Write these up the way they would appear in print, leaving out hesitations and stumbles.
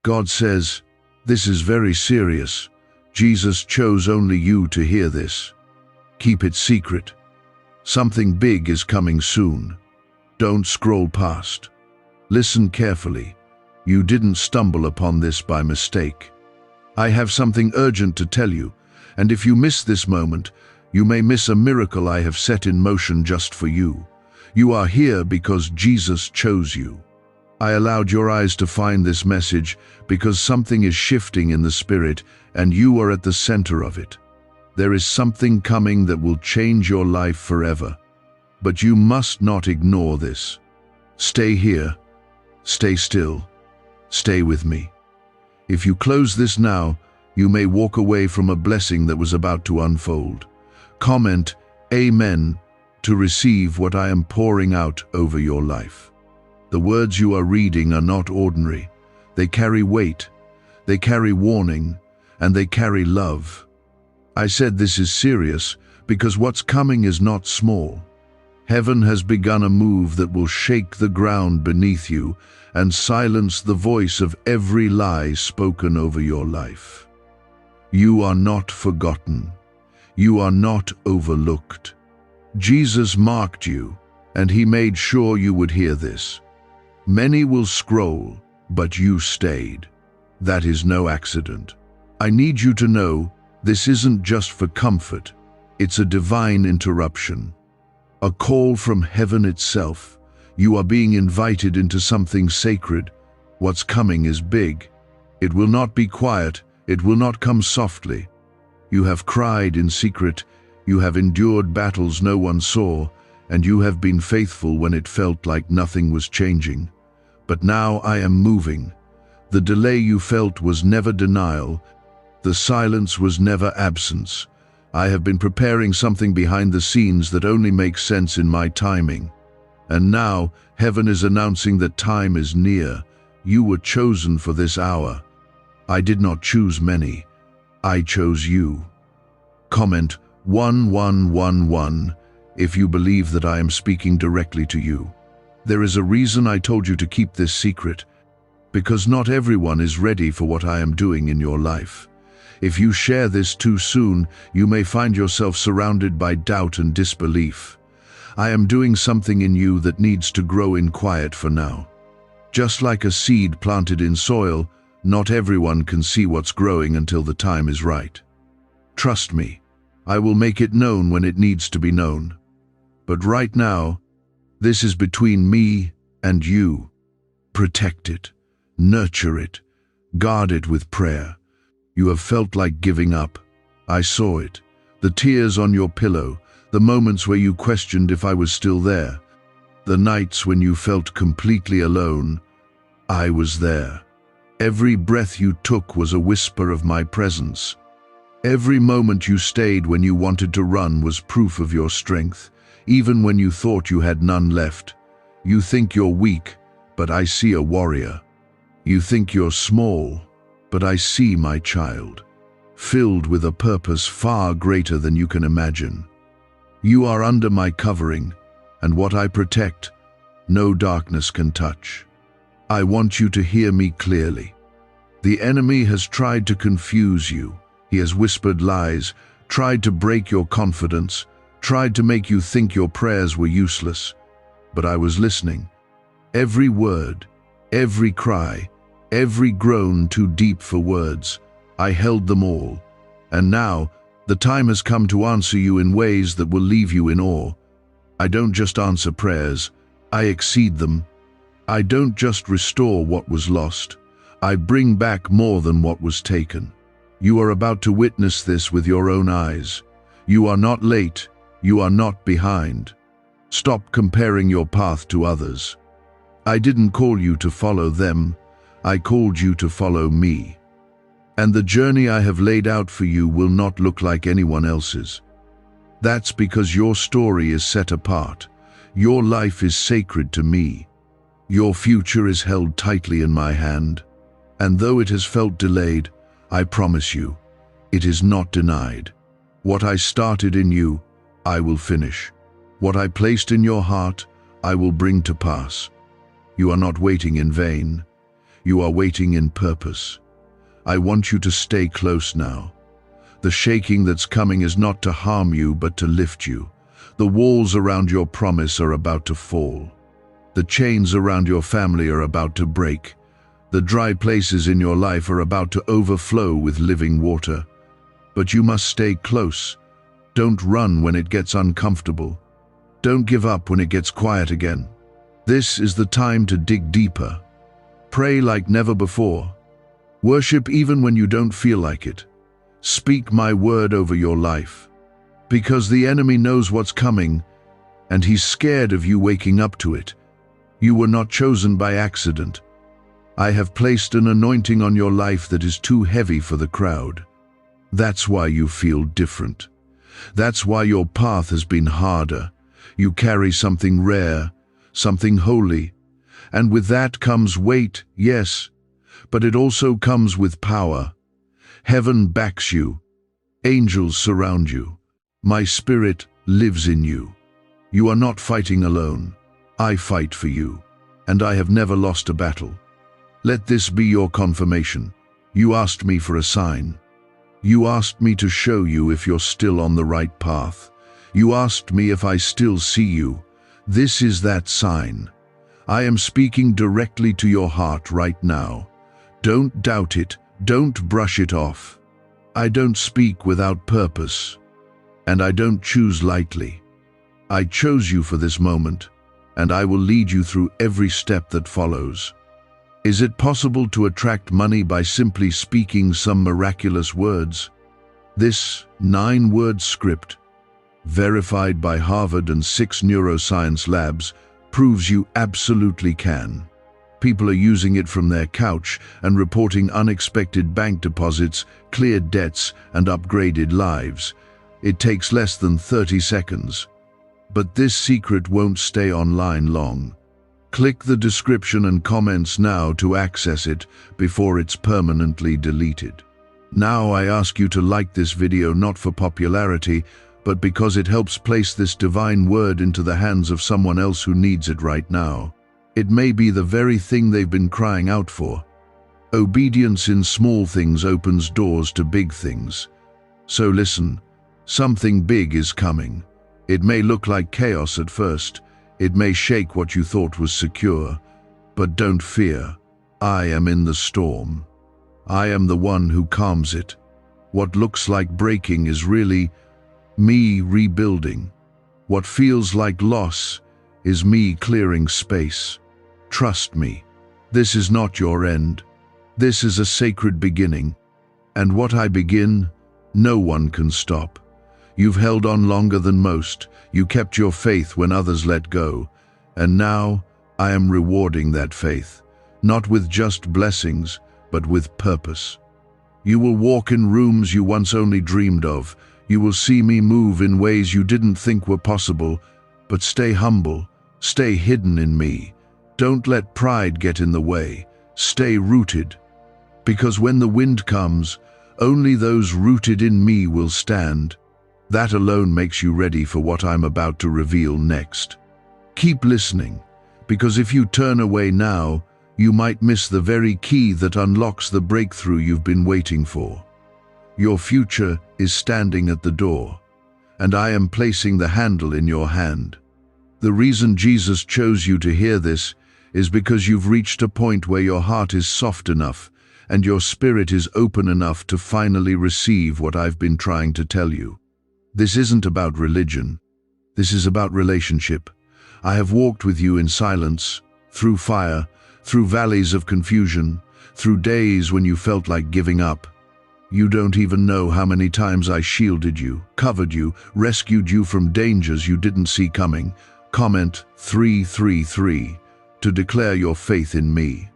God says, "This is very serious. Jesus chose only you to hear this. Keep it secret. Something big is coming soon. Don't scroll past. Listen carefully. You didn't stumble upon this by mistake. I have something urgent to tell you, and if you miss this moment, you may miss a miracle I have set in motion just for you. You are here because Jesus chose you. I allowed your eyes to find this message because something is shifting in the spirit, and you are at the center of it. There is something coming that will change your life forever. But you must not ignore this. Stay here. Stay still. Stay with me. If you close this now, you may walk away from a blessing that was about to unfold. Comment Amen to receive what I am pouring out over your life. The words you are reading are not ordinary. They carry weight, they carry warning, and they carry love. I said this is serious because what's coming is not small. Heaven has begun a move that will shake the ground beneath you and silence the voice of every lie spoken over your life. You are not forgotten. You are not overlooked. Jesus marked you, and he made sure you would hear this. Many will scroll, but you stayed. That is no accident. I need you to know this isn't just for comfort. It's a divine interruption. A call from heaven itself. You are being invited into something sacred. What's coming is big. It will not be quiet. It will not come softly. You have cried in secret. You have endured battles no one saw, and you have been faithful when it felt like nothing was changing. But now I am moving. The delay you felt was never denial. The silence was never absence. I have been preparing something behind the scenes that only makes sense in my timing. And now, heaven is announcing that time is near. You were chosen for this hour. I did not choose many. I chose you. Comment 1111 if you believe that I am speaking directly to you. There is a reason I told you to keep this secret, because not everyone is ready for what I am doing in your life. If you share this too soon, you may find yourself surrounded by doubt and disbelief. I am doing something in you that needs to grow in quiet for now. Just like a seed planted in soil, not everyone can see what's growing until the time is right. Trust me, I will make it known when it needs to be known. But right now, this is between me and you. Protect it, nurture it, guard it with prayer. You have felt like giving up. I saw it. The tears on your pillow, the moments where you questioned if I was still there, the nights when you felt completely alone. I was there. Every breath you took was a whisper of my presence. Every moment you stayed when you wanted to run was proof of your strength, even when you thought you had none left. You think you're weak, but I see a warrior. You think you're small, but I see my child, filled with a purpose far greater than you can imagine. You are under my covering, and what I protect, no darkness can touch. I want you to hear me clearly. The enemy has tried to confuse you. He has whispered lies, tried to break your confidence, tried to make you think your prayers were useless. But I was listening. Every word, every cry, every groan too deep for words, I held them all. And now, the time has come to answer you in ways that will leave you in awe. I don't just answer prayers, I exceed them. I don't just restore what was lost, I bring back more than what was taken. You are about to witness this with your own eyes. You are not late, you are not behind. Stop comparing your path to others. I didn't call you to follow them, I called you to follow me. And the journey I have laid out for you will not look like anyone else's. That's because your story is set apart. Your life is sacred to me. Your future is held tightly in my hand. And though it has felt delayed, I promise you, it is not denied. What I started in you, I will finish. What I placed in your heart, I will bring to pass. You are not waiting in vain. You are waiting in purpose. I want you to stay close now. The shaking that's coming is not to harm you, but to lift you. The walls around your promise are about to fall. The chains around your family are about to break. The dry places in your life are about to overflow with living water. But you must stay close. Don't run when it gets uncomfortable. Don't give up when it gets quiet again. This is the time to dig deeper. Pray like never before. Worship even when you don't feel like it. Speak my word over your life. Because the enemy knows what's coming, and he's scared of you waking up to it. You were not chosen by accident. I have placed an anointing on your life that is too heavy for the crowd. That's why you feel different. That's why your path has been harder. You carry something rare, something holy. And with that comes weight, yes, but it also comes with power. Heaven backs you. Angels surround you. My spirit lives in you. You are not fighting alone. I fight for you, and I have never lost a battle. Let this be your confirmation. You asked me for a sign. You asked me to show you if you're still on the right path. You asked me if I still see you. This is that sign. I am speaking directly to your heart right now. Don't doubt it. Don't brush it off. I don't speak without purpose, and I don't choose lightly. I chose you for this moment, and I will lead you through every step that follows. Is it possible to attract money by simply speaking some miraculous words? This 9-word script, verified by Harvard and 6 neuroscience labs, proves you absolutely can. People are using it from their couch and reporting unexpected bank deposits, cleared debts, and upgraded lives. It takes less than 30 seconds. But this secret won't stay online long. Click the description and comments now to access it before it's permanently deleted. Now I ask you to like this video not for popularity, but because it helps place this divine word into the hands of someone else who needs it right now. It may be the very thing they've been crying out for. Obedience in small things opens doors to big things. So listen, something big is coming. It may look like chaos at first. It may shake what you thought was secure. But don't fear. I am in the storm. I am the one who calms it. What looks like breaking is really me rebuilding. What feels like loss is me clearing space. Trust me, this is not your end. This is a sacred beginning. And what I begin, no one can stop. You've held on longer than most. You kept your faith when others let go. And now I am rewarding that faith, not with just blessings, but with purpose. You will walk in rooms you once only dreamed of. You will see me move in ways you didn't think were possible. But stay humble, stay hidden in me. Don't let pride get in the way. Stay rooted. Because when the wind comes, only those rooted in me will stand. That alone makes you ready for what I'm about to reveal next. Keep listening, because if you turn away now, you might miss the very key that unlocks the breakthrough you've been waiting for. Your future is standing at the door, and I am placing the handle in your hand. The reason Jesus chose you to hear this is because you've reached a point where your heart is soft enough and your spirit is open enough to finally receive what I've been trying to tell you. This isn't about religion. This is about relationship. I have walked with you in silence, through fire, through valleys of confusion, through days when you felt like giving up. You don't even know how many times I shielded you, covered you, rescued you from dangers you didn't see coming. Comment 333 to declare your faith in me.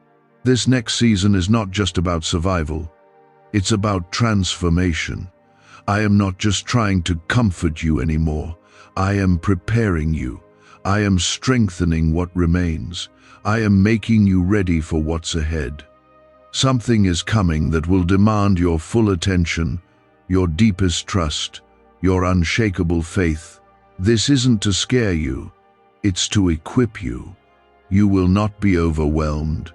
This next season is not just about survival. It's about transformation. I am not just trying to comfort you anymore. I am preparing you. I am strengthening what remains. I am making you ready for what's ahead. Something is coming that will demand your full attention, your deepest trust, your unshakable faith. This isn't to scare you. It's to equip you. You will not be overwhelmed.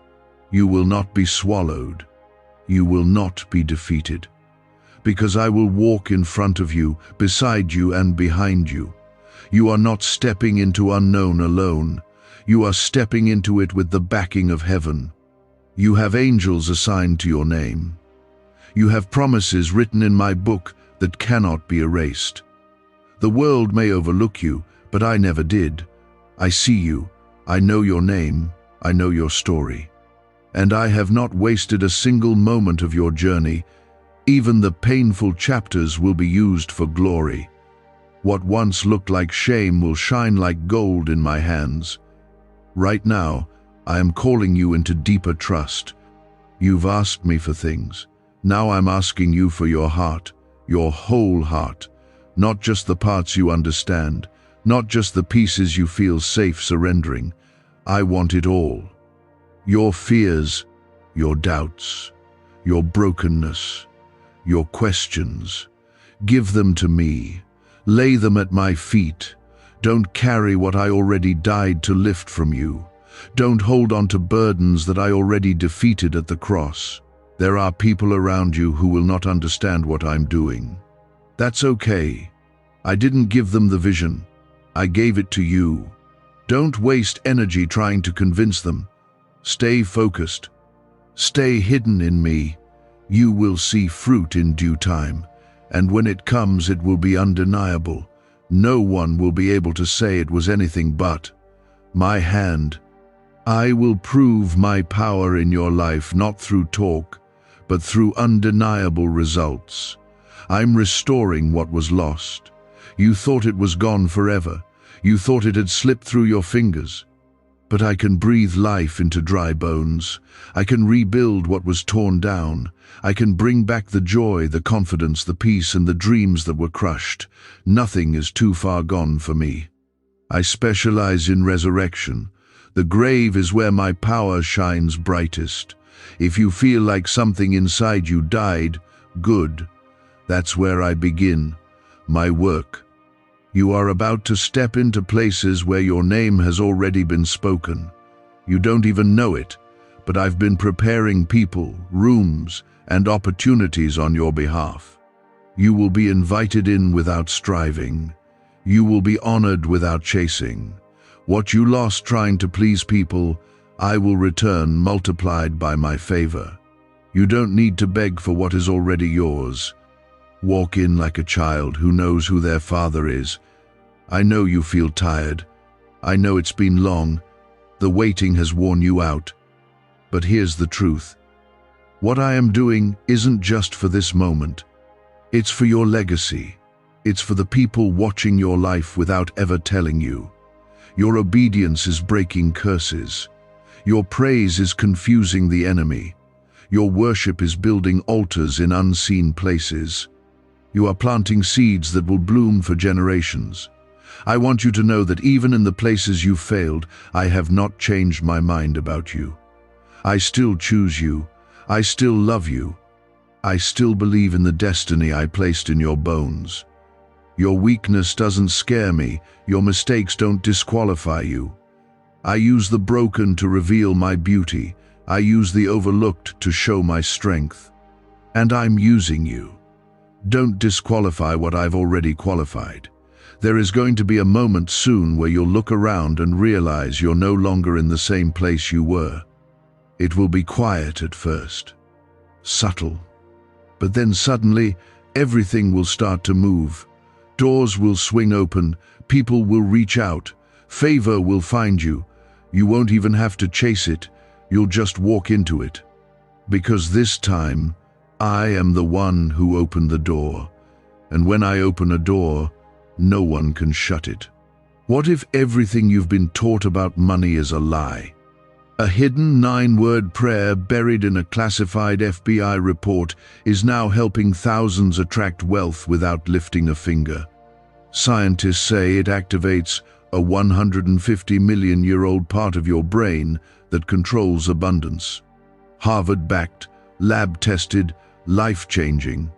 You will not be swallowed. You will not be defeated. Because I will walk in front of you, beside you and behind you. You are not stepping into unknown alone. You are stepping into it with the backing of heaven. You have angels assigned to your name. You have promises written in my book that cannot be erased. The world may overlook you, but I never did. I see you. I know your name. I know your story. And I have not wasted a single moment of your journey. Even the painful chapters will be used for glory. What once looked like shame will shine like gold in my hands. Right now, I am calling you into deeper trust. You've asked me for things. Now I'm asking you for your heart, your whole heart. Not just the parts you understand, not just the pieces you feel safe surrendering. I want it all. Your fears, your doubts, your brokenness, your questions. Give them to me. Lay them at my feet. Don't carry what I already died to lift from you. Don't hold on to burdens that I already defeated at the cross. There are people around you who will not understand what I'm doing. That's okay. I didn't give them the vision. I gave it to you. Don't waste energy trying to convince them. Stay focused. Stay hidden in me. You will see fruit in due time, and when it comes, it will be undeniable. No one will be able to say it was anything but my hand. I will prove my power in your life, not through talk, but through undeniable results. I'm restoring what was lost. You thought it was gone forever. You thought it had slipped through your fingers. But I can breathe life into dry bones. I can rebuild what was torn down. I can bring back the joy, the confidence, the peace, and the dreams that were crushed. Nothing is too far gone for me. I specialize in resurrection. The grave is where my power shines brightest. If you feel like something inside you died, good. That's where I begin. My work. You are about to step into places where your name has already been spoken. You don't even know it, but I've been preparing people, rooms, and opportunities on your behalf. You will be invited in without striving. You will be honored without chasing. What you lost trying to please people, I will return multiplied by my favor. You don't need to beg for what is already yours. Walk in like a child who knows who their father is. I know you feel tired. I know it's been long. The waiting has worn you out. But here's the truth. What I am doing isn't just for this moment. It's for your legacy. It's for the people watching your life without ever telling you. Your obedience is breaking curses. Your praise is confusing the enemy. Your worship is building altars in unseen places. You are planting seeds that will bloom for generations. I want you to know that even in the places you failed, I have not changed my mind about you. I still choose you. I still love you. I still believe in the destiny I placed in your bones. Your weakness doesn't scare me. Your mistakes don't disqualify you. I use the broken to reveal my beauty. I use the overlooked to show my strength. And I'm using you. Don't disqualify what I've already qualified. There is going to be a moment soon where you'll look around and realize you're no longer in the same place you were. It will be quiet at first, subtle, but then suddenly everything will start to move. Doors will swing open, people will reach out, favor will find you. You won't even have to chase it, you'll just walk into it. Because this time, I am the one who opened the door, and when I open a door, no one can shut it. What if everything you've been taught about money is a lie? A hidden 9-word prayer buried in a classified FBI report is now helping thousands attract wealth without lifting a finger. Scientists say it activates a 150-million-year-old part of your brain that controls abundance. Harvard-backed, lab-tested, life-changing.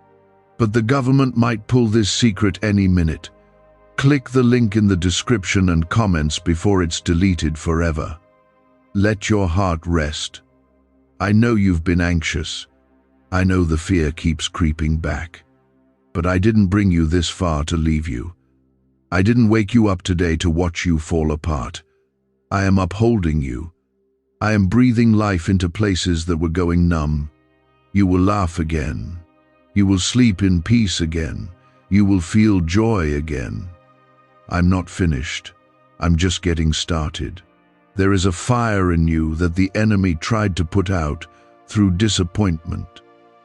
But the government might pull this secret any minute. Click the link in the description and comments before it's deleted forever. Let your heart rest. I know you've been anxious. I know the fear keeps creeping back. But I didn't bring you this far to leave you. I didn't wake you up today to watch you fall apart. I am upholding you. I am breathing life into places that were going numb. You will laugh again. You will sleep in peace again. You will feel joy again. I'm not finished. I'm just getting started. There is a fire in you that the enemy tried to put out through disappointment,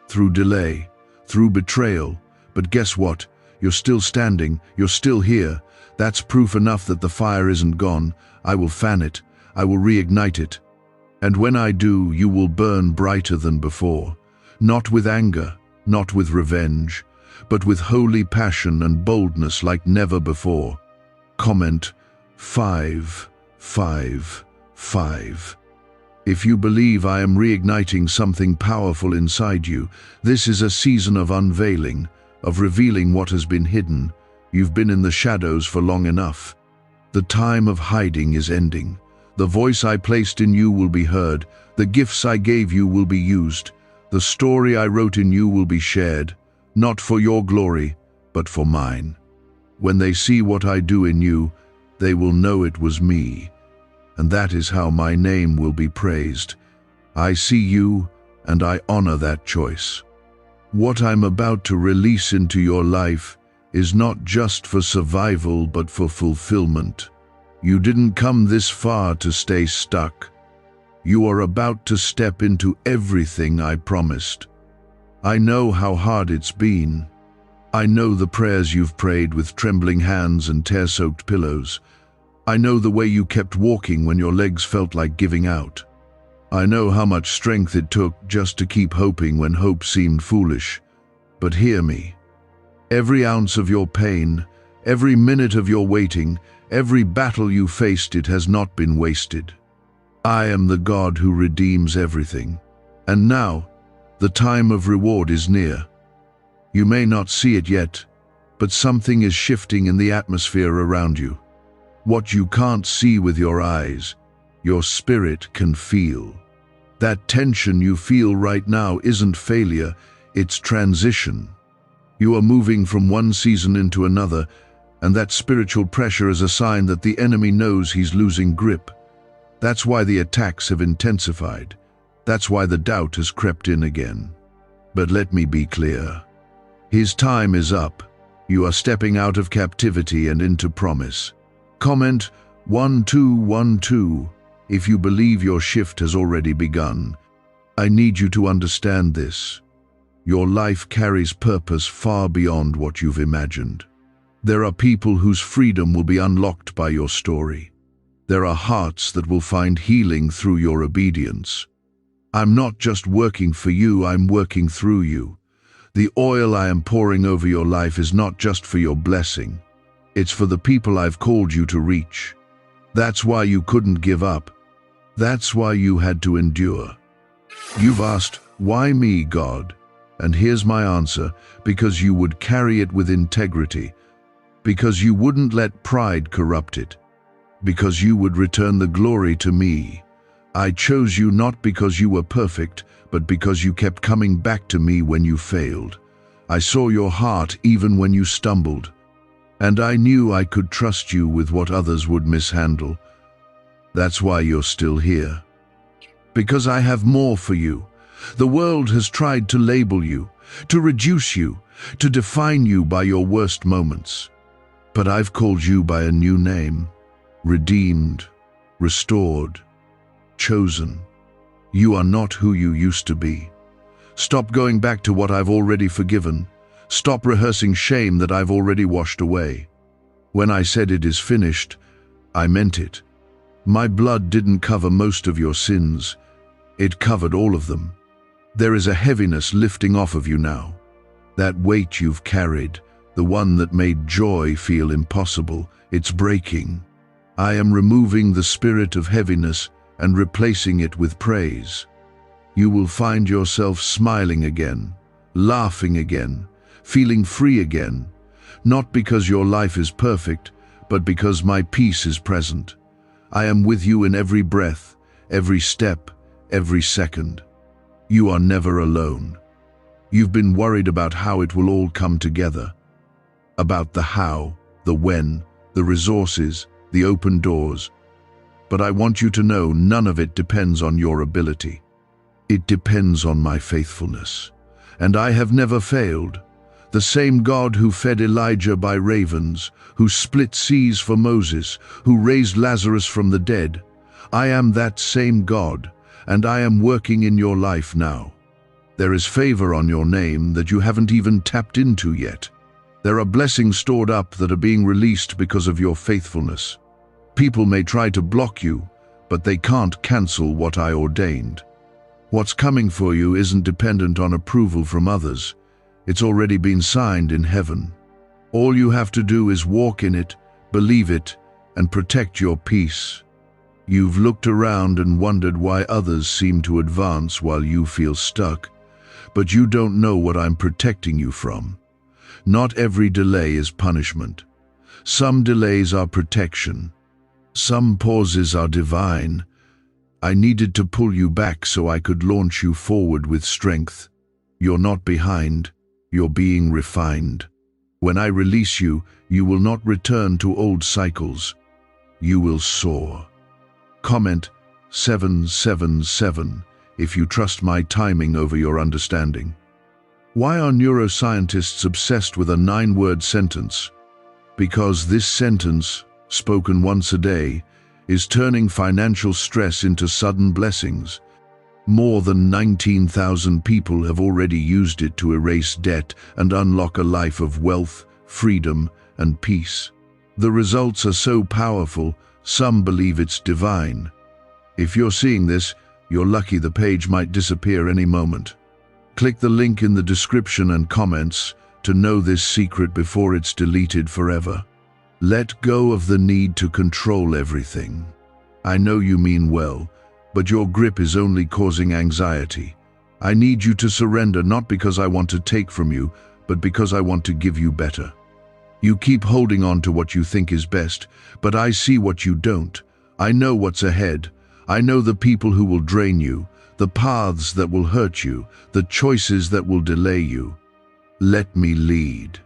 through delay, through betrayal. But guess what? You're still standing. You're still here. That's proof enough that the fire isn't gone. I will fan it. I will reignite it. And when I do, you will burn brighter than before. Not with anger, not with revenge, but with holy passion and boldness like never before. Comment 555. If you believe I am reigniting something powerful inside you, this is a season of unveiling, of revealing what has been hidden. You've been in the shadows for long enough. The time of hiding is ending. The voice I placed in you will be heard. The gifts I gave you will be used. The story I wrote in you will be shared, not for your glory, but for mine. When they see what I do in you, they will know it was me. And that is how my name will be praised. I see you, and I honor that choice. What I'm about to release into your life is not just for survival, but for fulfillment. You didn't come this far to stay stuck. You are about to step into everything I promised. I know how hard it's been. I know the prayers you've prayed with trembling hands and tear-soaked pillows. I know the way you kept walking when your legs felt like giving out. I know how much strength it took just to keep hoping when hope seemed foolish. But hear me. Every ounce of your pain, every minute of your waiting, every battle you faced, it has not been wasted. I am the God who redeems everything. And now, the time of reward is near. You may not see it yet, but something is shifting in the atmosphere around you. What you can't see with your eyes, your spirit can feel. That tension you feel right now isn't failure, it's transition. You are moving from one season into another, and that spiritual pressure is a sign that the enemy knows he's losing grip. That's why the attacks have intensified. That's why the doubt has crept in again. But let me be clear. His time is up. You are stepping out of captivity and into promise. Comment 1212 if you believe your shift has already begun. I need you to understand this. Your life carries purpose far beyond what you've imagined. There are people whose freedom will be unlocked by your story. There are hearts that will find healing through your obedience. I'm not just working for you, I'm working through you. The oil I am pouring over your life is not just for your blessing. It's for the people I've called you to reach. That's why you couldn't give up. That's why you had to endure. You've asked, why me, God? And here's my answer, because you would carry it with integrity, because you wouldn't let pride corrupt it, because you would return the glory to me. I chose you not because you were perfect, but because you kept coming back to me when you failed. I saw your heart even when you stumbled, and I knew I could trust you with what others would mishandle. That's why you're still here. Because I have more for you. The world has tried to label you, to reduce you, to define you by your worst moments. But I've called you by a new name, redeemed, restored, chosen. You are not who you used to be. Stop going back to what I've already forgiven. Stop rehearsing shame that I've already washed away. When I said it is finished, I meant it. My blood didn't cover most of your sins. It covered all of them. There is a heaviness lifting off of you now. That weight you've carried, the one that made joy feel impossible, it's breaking. I am removing the spirit of heaviness and replacing it with praise. You will find yourself smiling again, laughing again, feeling free again, not because your life is perfect, but because my peace is present. I am with you in every breath, every step, every second. You are never alone. You've been worried about how it will all come together, about the how, the when, the resources, the open doors. But I want you to know none of it depends on your ability. It depends on my faithfulness. And I have never failed. The same God who fed Elijah by ravens, who split seas for Moses, who raised Lazarus from the dead. I am that same God, and I am working in your life now. There is favor on your name that you haven't even tapped into yet. There are blessings stored up that are being released because of your faithfulness. People may try to block you, but they can't cancel what I ordained. What's coming for you isn't dependent on approval from others. It's already been signed in heaven. All you have to do is walk in it, believe it, and protect your peace. You've looked around and wondered why others seem to advance while you feel stuck, but you don't know what I'm protecting you from. Not every delay is punishment. Some delays are protection. Some pauses are divine. I needed to pull you back so I could launch you forward with strength. You're not behind. You're being refined. When I release you, you will not return to old cycles. You will soar. Comment 777 if you trust my timing over your understanding. Why are neuroscientists obsessed with a 9-word sentence? Because this sentence, spoken once a day, is turning financial stress into sudden blessings. More than 19,000 people have already used it to erase debt and unlock a life of wealth, freedom, and peace. The results are so powerful, some believe it's divine. If you're seeing this, you're lucky. The page might disappear any moment. Click the link in the description and comments to know this secret before it's deleted forever. Let go of the need to control everything. I know you mean well, but your grip is only causing anxiety. I need you to surrender, not because I want to take from you, but because I want to give you better. You keep holding on to what you think is best, but I see what you don't. I know what's ahead. I know the people who will drain you, the paths that will hurt you, the choices that will delay you. Let me lead.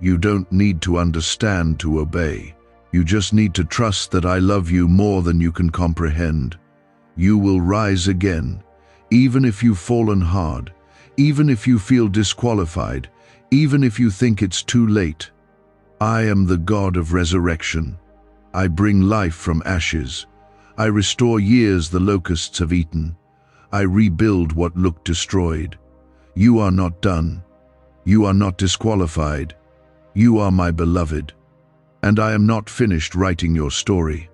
You don't need to understand to obey. You just need to trust that I love you more than you can comprehend. You will rise again, even if you've fallen hard, even if you feel disqualified, even if you think it's too late. I am the God of resurrection. I bring life from ashes. I restore years the locusts have eaten. I rebuild what looked destroyed. You are not done. You are not disqualified. You are my beloved. And I am not finished writing your story.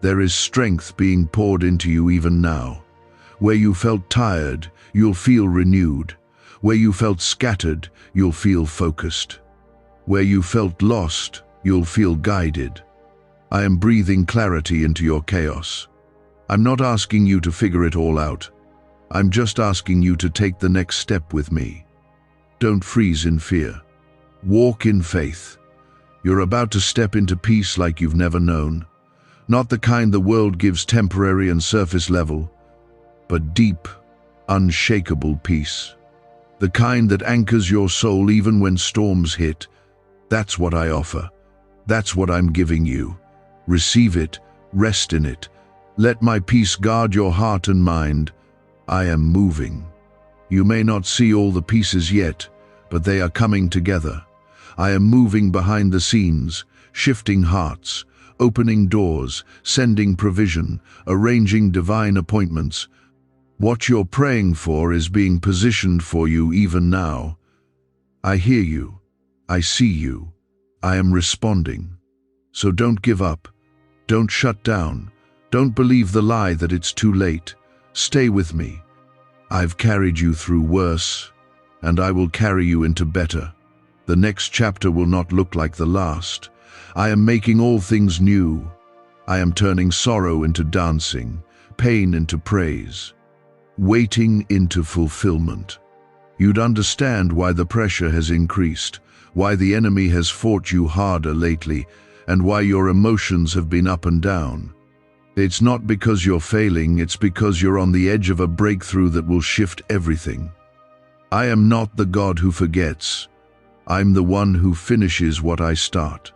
There is strength being poured into you even now. Where you felt tired, you'll feel renewed. Where you felt scattered, you'll feel focused. Where you felt lost, you'll feel guided. I am breathing clarity into your chaos. I'm not asking you to figure it all out. I'm just asking you to take the next step with me. Don't freeze in fear. Walk in faith. You're about to step into peace like you've never known. Not the kind the world gives temporary and surface level, but deep, unshakable peace. The kind that anchors your soul even when storms hit. That's what I offer. That's what I'm giving you. Receive it, rest in it. Let my peace guard your heart and mind. I am moving. You may not see all the pieces yet, but they are coming together. I am moving behind the scenes, shifting hearts, opening doors, sending provision, arranging divine appointments. What you're praying for is being positioned for you even now. I hear you. I see you. I am responding. So don't give up. Don't shut down. Don't believe the lie that it's too late. Stay with me. I've carried you through worse, and I will carry you into better. The next chapter will not look like the last. I am making all things new. I am turning sorrow into dancing, pain into praise, waiting into fulfillment. You'd understand why the pressure has increased, why the enemy has fought you harder lately, and why your emotions have been up and down. It's not because you're failing, it's because you're on the edge of a breakthrough that will shift everything. I am not the God who forgets. I'm the one who finishes what I start.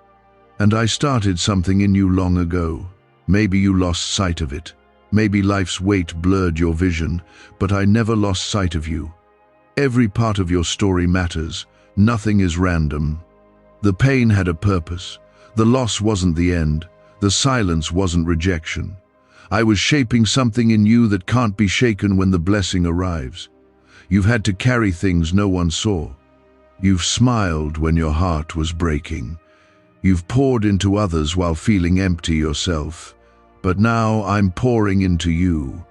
And I started something in you long ago. Maybe you lost sight of it. Maybe life's weight blurred your vision, but I never lost sight of you. Every part of your story matters. Nothing is random. The pain had a purpose. The loss wasn't the end. The silence wasn't rejection. I was shaping something in you that can't be shaken when the blessing arrives. You've had to carry things no one saw. You've smiled when your heart was breaking. You've poured into others while feeling empty yourself. But now I'm pouring into you.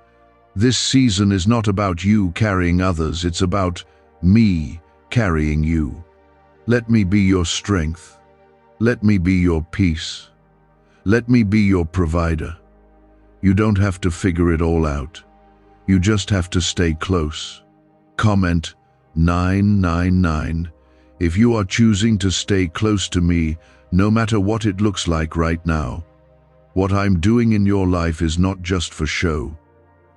This season is not about you carrying others, it's about me carrying you. Let me be your strength. Let me be your peace. Let me be your provider. You don't have to figure it all out. You just have to stay close. Comment 999. If you are choosing to stay close to me, no matter what it looks like right now, what I'm doing in your life is not just for show.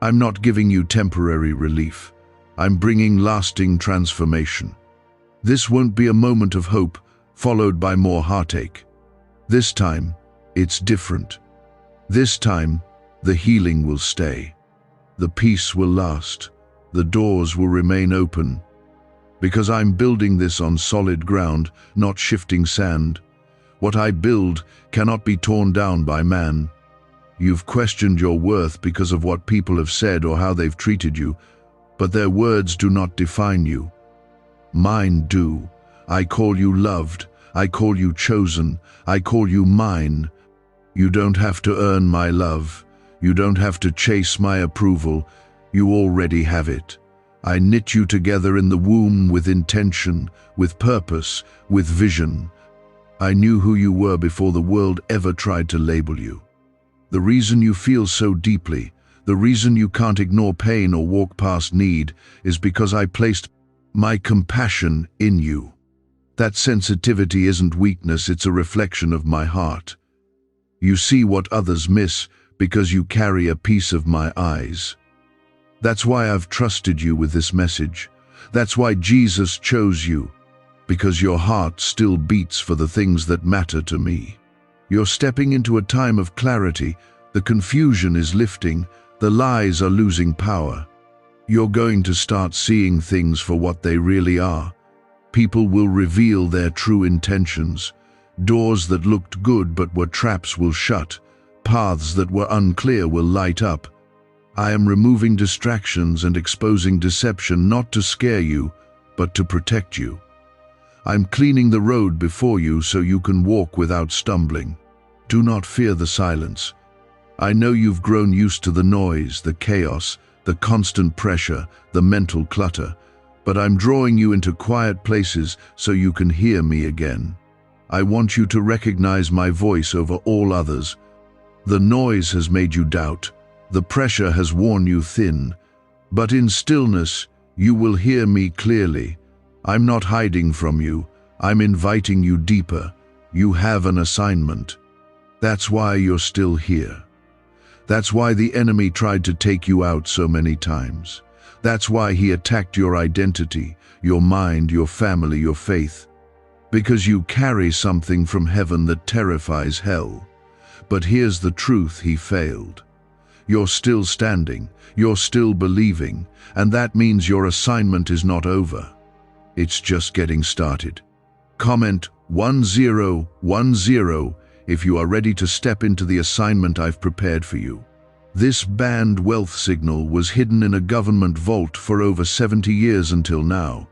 I'm not giving you temporary relief. I'm bringing lasting transformation. This won't be a moment of hope, followed by more heartache. This time, it's different. This time, the healing will stay. The peace will last. The doors will remain open. Because I'm building this on solid ground, not shifting sand. What I build cannot be torn down by man. You've questioned your worth because of what people have said or how they've treated you, but their words do not define you. Mine do. I call you loved. I call you chosen. I call you mine. You don't have to earn my love. You don't have to chase my approval. You already have it. I knit you together in the womb with intention, with purpose, with vision. I knew who you were before the world ever tried to label you. The reason you feel so deeply, the reason you can't ignore pain or walk past need, is because I placed my compassion in you. That sensitivity isn't weakness, it's a reflection of my heart. You see what others miss because you carry a piece of my eyes. That's why I've trusted you with this message. That's why Jesus chose you, because your heart still beats for the things that matter to me. You're stepping into a time of clarity. The confusion is lifting. The lies are losing power. You're going to start seeing things for what they really are. People will reveal their true intentions. Doors that looked good but were traps will shut. Paths that were unclear will light up. I am removing distractions and exposing deception, not to scare you, but to protect you. I'm cleaning the road before you so you can walk without stumbling. Do not fear the silence. I know you've grown used to the noise, the chaos, the constant pressure, the mental clutter, but I'm drawing you into quiet places so you can hear me again. I want you to recognize my voice over all others. The noise has made you doubt. The pressure has worn you thin. But in stillness, you will hear me clearly. I'm not hiding from you. I'm inviting you deeper. You have an assignment. That's why you're still here. That's why the enemy tried to take you out so many times. That's why he attacked your identity, your mind, your family, your faith. Because you carry something from heaven that terrifies hell. But here's the truth: he failed. You're still standing, you're still believing, and that means your assignment is not over. It's just getting started. Comment 1010 if you are ready to step into the assignment I've prepared for you. This banned wealth signal was hidden in a government vault for over 70 years until now.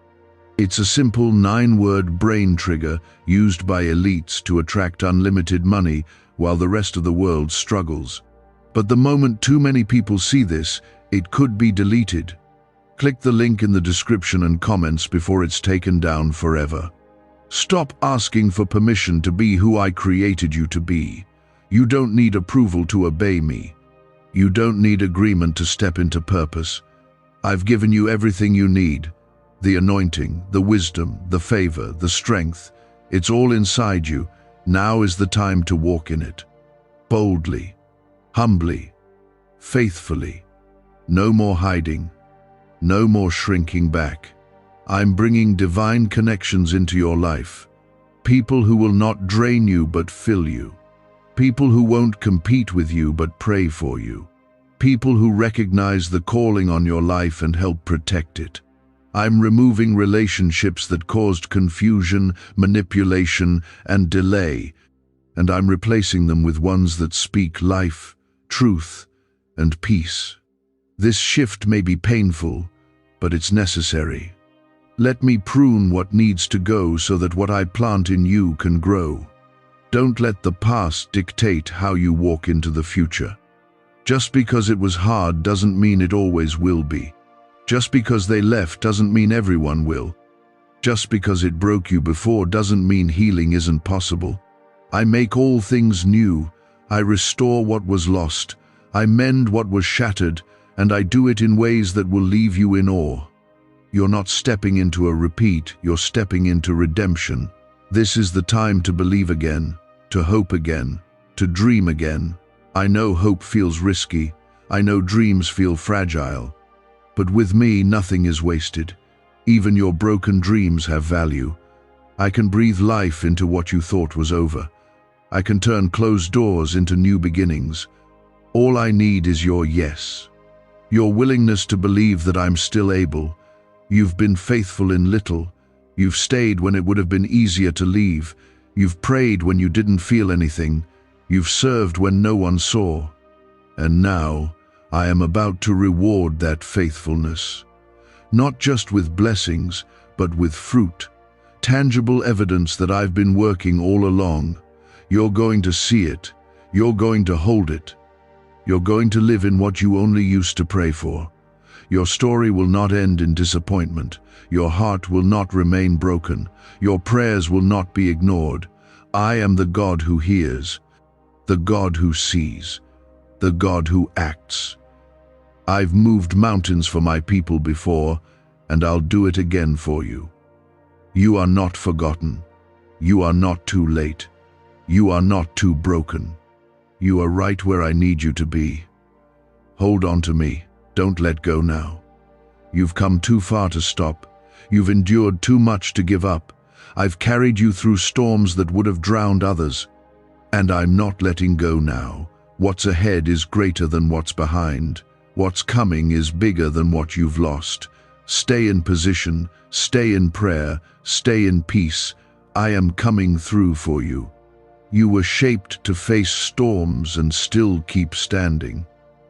It's a simple 9-word brain trigger used by elites to attract unlimited money while the rest of the world struggles. But the moment too many people see this, it could be deleted. Click the link in the description and comments before it's taken down forever. Stop asking for permission to be who I created you to be. You don't need approval to obey me. You don't need agreement to step into purpose. I've given you everything you need. The anointing, the wisdom, the favor, the strength. It's all inside you. Now is the time to walk in it. Boldly. humbly, faithfully. No more hiding, no more shrinking back. I'm bringing divine connections into your life. People who will not drain you but fill you. People who won't compete with you but pray for you. People who recognize the calling on your life and help protect it. I'm removing relationships that caused confusion, manipulation, and delay, and I'm replacing them with ones that speak life, truth, and peace. This shift may be painful, but it's necessary. Let me prune what needs to go so that what I plant in you can grow. Don't let the past dictate how you walk into the future. Just because it was hard doesn't mean it always will be. Just because they left doesn't mean everyone will. Just because it broke you before doesn't mean healing isn't possible. I make all things new. I restore what was lost. I mend what was shattered, and I do it in ways that will leave you in awe. You're not stepping into a repeat, you're stepping into redemption. This is the time to believe again, to hope again, to dream again. I know hope feels risky. I know dreams feel fragile. But with me, nothing is wasted. Even your broken dreams have value. I can breathe life into what you thought was over. I can turn closed doors into new beginnings. All I need is your yes. Your willingness to believe that I'm still able. You've been faithful in little. You've stayed when it would have been easier to leave. You've prayed when you didn't feel anything. You've served when no one saw. And now, I am about to reward that faithfulness. Not just with blessings, but with fruit. Tangible evidence that I've been working all along. You're going to see it. You're going to hold it. You're going to live in what you only used to pray for. Your story will not end in disappointment. Your heart will not remain broken. Your prayers will not be ignored. I am the God who hears, the God who sees, the God who acts. I've moved mountains for my people before, and I'll do it again for you. You are not forgotten. You are not too late. You are not too broken. You are right where I need you to be. Hold on to me. Don't let go now. You've come too far to stop. You've endured too much to give up. I've carried you through storms that would have drowned others. And I'm not letting go now. What's ahead is greater than what's behind. What's coming is bigger than what you've lost. Stay in position, stay in prayer, stay in peace. I am coming through for you. You were shaped to face storms and still keep standing.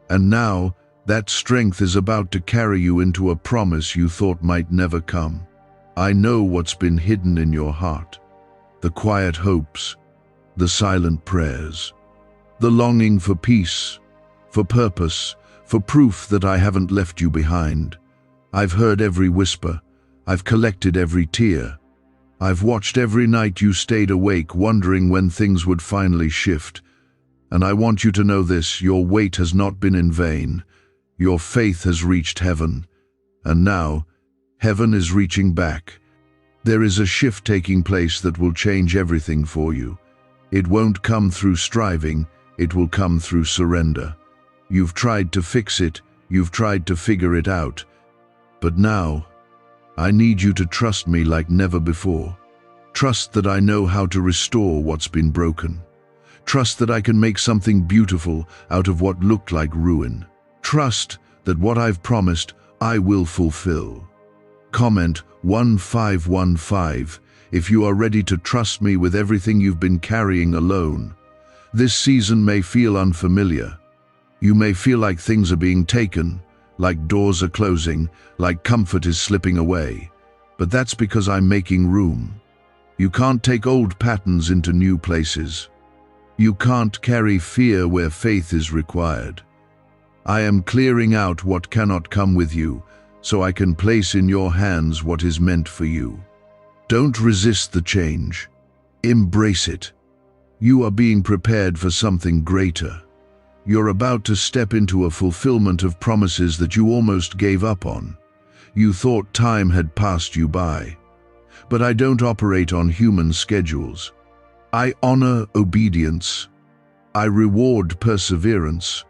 And now, that strength is about to carry you into a promise you thought might never come. I know what's been hidden in your heart. The quiet hopes, the silent prayers, the longing for peace, for purpose, for proof that I haven't left you behind. I've heard every whisper. I've collected every tear. I've watched every night you stayed awake, wondering when things would finally shift. And I want you to know this: your wait has not been in vain. Your faith has reached heaven. And now, heaven is reaching back. There is a shift taking place that will change everything for you. It won't come through striving, it will come through surrender. You've tried to fix it, you've tried to figure it out. But now, I need you to trust me like never before. Trust that I know how to restore what's been broken. Trust that I can make something beautiful out of what looked like ruin. Trust that what I've promised, I will fulfill. Comment 1515 if you are ready to trust me with everything you've been carrying alone. This season may feel unfamiliar. You may feel like things are being taken, like doors are closing, like comfort is slipping away. But that's because I'm making room. You can't take old patterns into new places. You can't carry fear where faith is required. I am clearing out what cannot come with you, so I can place in your hands what is meant for you. Don't resist the change. Embrace it. You are being prepared for something greater. You're about to step into a fulfillment of promises that you almost gave up on. You thought time had passed you by. But I don't operate on human schedules. I honor obedience. I reward perseverance.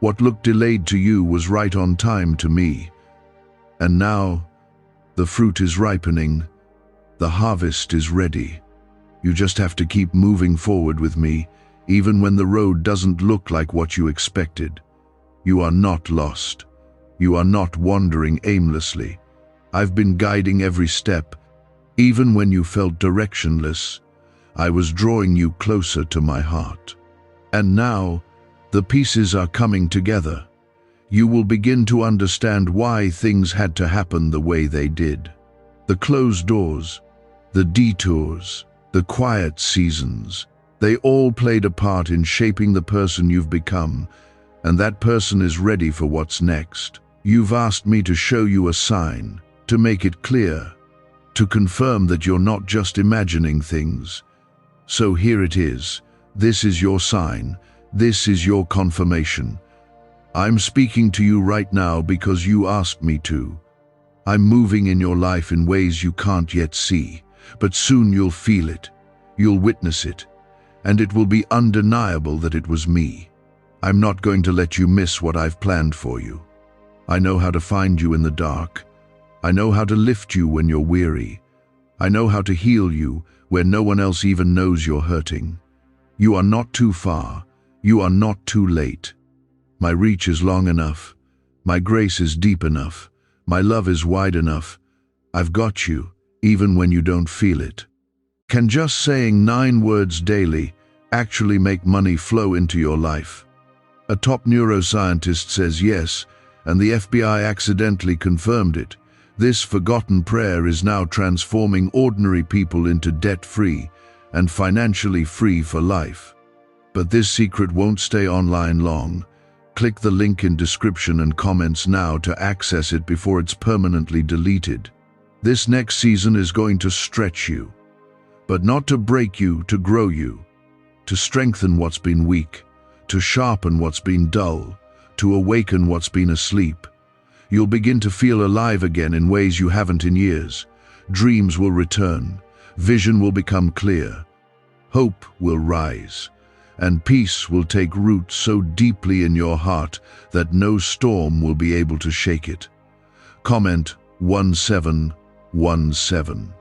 What looked delayed to you was right on time to me. And now, the fruit is ripening. The harvest is ready. You just have to keep moving forward with me, even when the road doesn't look like what you expected. You are not lost. You are not wandering aimlessly. I've been guiding every step. Even when you felt directionless, I was drawing you closer to my heart. And now, the pieces are coming together. You will begin to understand why things had to happen the way they did. The closed doors, the detours, the quiet seasons, they all played a part in shaping the person you've become, and that person is ready for what's next. You've asked me to show you a sign, to make it clear, to confirm that you're not just imagining things. So here it is. This is your sign. This is your confirmation. I'm speaking to you right now because you asked me to. I'm moving in your life in ways you can't yet see, but soon you'll feel it. You'll witness it, and it will be undeniable that it was me. I'm not going to let you miss what I've planned for you. I know how to find you in the dark. I know how to lift you when you're weary. I know how to heal you where no one else even knows you're hurting. You are not too far. You are not too late. My reach is long enough. My grace is deep enough. My love is wide enough. I've got you, even when you don't feel it. Can just saying 9 words daily actually make money flow into your life? A top neuroscientist says yes, and the FBI accidentally confirmed it. This forgotten prayer is now transforming ordinary people into debt-free and financially free for life. But this secret won't stay online long. Click the link in description and comments now to access it before it's permanently deleted. This next season is going to stretch you, but not to break you, to grow you, to strengthen what's been weak, to sharpen what's been dull, to awaken what's been asleep. You'll begin to feel alive again in ways you haven't in years. Dreams will return, vision will become clear, hope will rise, and peace will take root so deeply in your heart that no storm will be able to shake it. Comment 1717.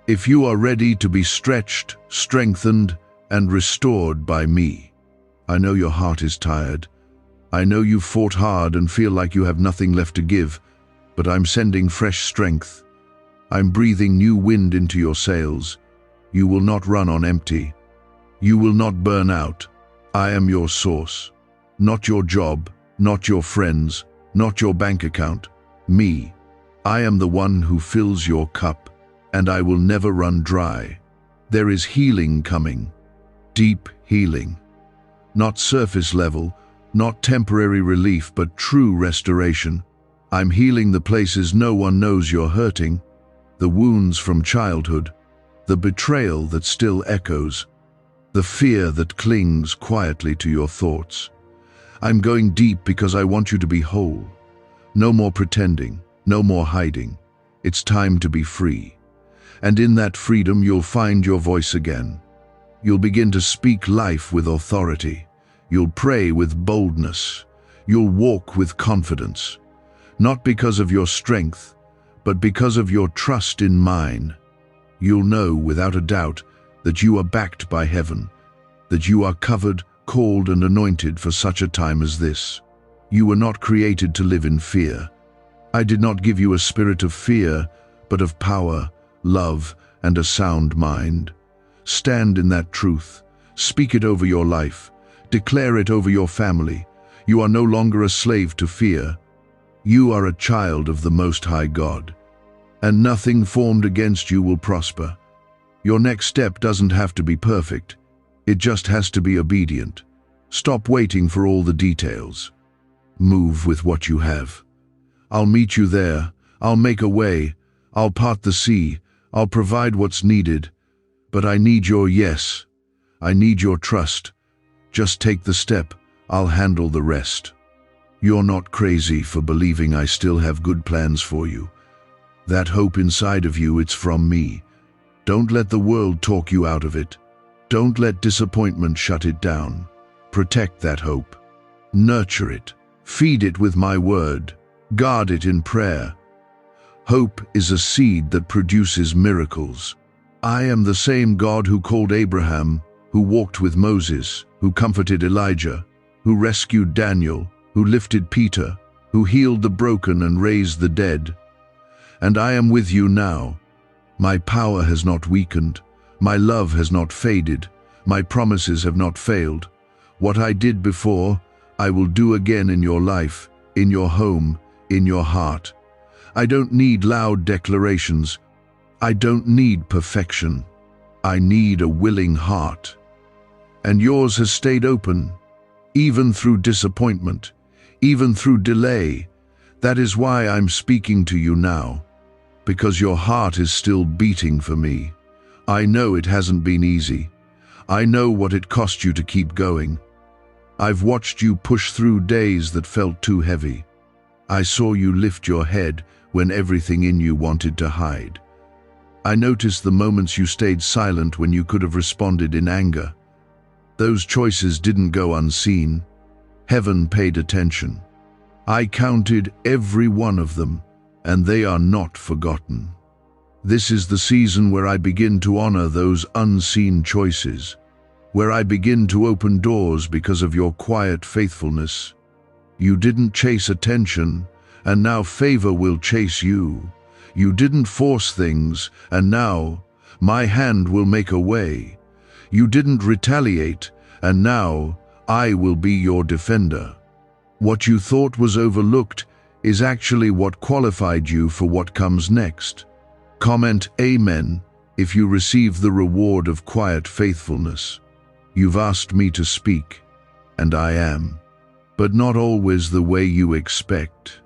If you are ready to be stretched, strengthened, and restored by me. I know your heart is tired. I know you've fought hard and feel like you have nothing left to give, but I'm sending fresh strength. I'm breathing new wind into your sails. You will not run on empty. You will not burn out. I am your source. Not your job, not your friends, not your bank account. Me. I am the one who fills your cup, and I will never run dry. There is healing coming. Deep healing. Not surface level, not temporary relief, but true restoration. I'm healing the places no one knows you're hurting, the wounds from childhood, the betrayal that still echoes, the fear that clings quietly to your thoughts. I'm going deep because I want you to be whole. No more pretending, no more hiding. It's time to be free. And in that freedom, you'll find your voice again. You'll begin to speak life with authority. You'll pray with boldness. You'll walk with confidence. Not because of your strength, but because of your trust in mine. You'll know without a doubt that you are backed by heaven, that you are covered, called, and anointed for such a time as this. You were not created to live in fear. I did not give you a spirit of fear, but of power, love, and a sound mind. Stand in that truth. Speak it over your life. Declare it over your family. You are no longer a slave to fear. You are a child of the Most High God, and nothing formed against you will prosper. Your next step doesn't have to be perfect. It just has to be obedient. Stop waiting for all the details. Move with what you have. I'll meet you there. I'll make a way. I'll part the sea. I'll provide what's needed. But I need your yes. I need your trust. Just take the step. I'll handle the rest. You're not crazy for believing I still have good plans for you. That hope inside of you, it's from me. Don't let the world talk you out of it. Don't let disappointment shut it down. Protect that hope. Nurture it. Feed it with my word. Guard it in prayer. Hope is a seed that produces miracles. I am the same God who called Abraham, who walked with Moses, who comforted Elijah, who rescued Daniel, who lifted Peter, who healed the broken and raised the dead. And I am with you now. My power has not weakened. My love has not faded. My promises have not failed. What I did before, I will do again in your life, in your home, in your heart. I don't need loud declarations. I don't need perfection. I need a willing heart. And yours has stayed open, even through disappointment, even through delay. That is why I'm speaking to you now, because your heart is still beating for me. I know it hasn't been easy. I know what it cost you to keep going. I've watched you push through days that felt too heavy. I saw you lift your head when everything in you wanted to hide. I noticed the moments you stayed silent when you could have responded in anger. Those choices didn't go unseen. Heaven paid attention. I counted every one of them, and they are not forgotten. This is the season where I begin to honor those unseen choices, where I begin to open doors because of your quiet faithfulness. You didn't chase attention, and now favor will chase you. You didn't force things, and now my hand will make a way. You didn't retaliate, and now I will be your defender. What you thought was overlooked is actually what qualified you for what comes next. Comment Amen if you receive the reward of quiet faithfulness. You've asked me to speak, and I am, but not always the way you expect.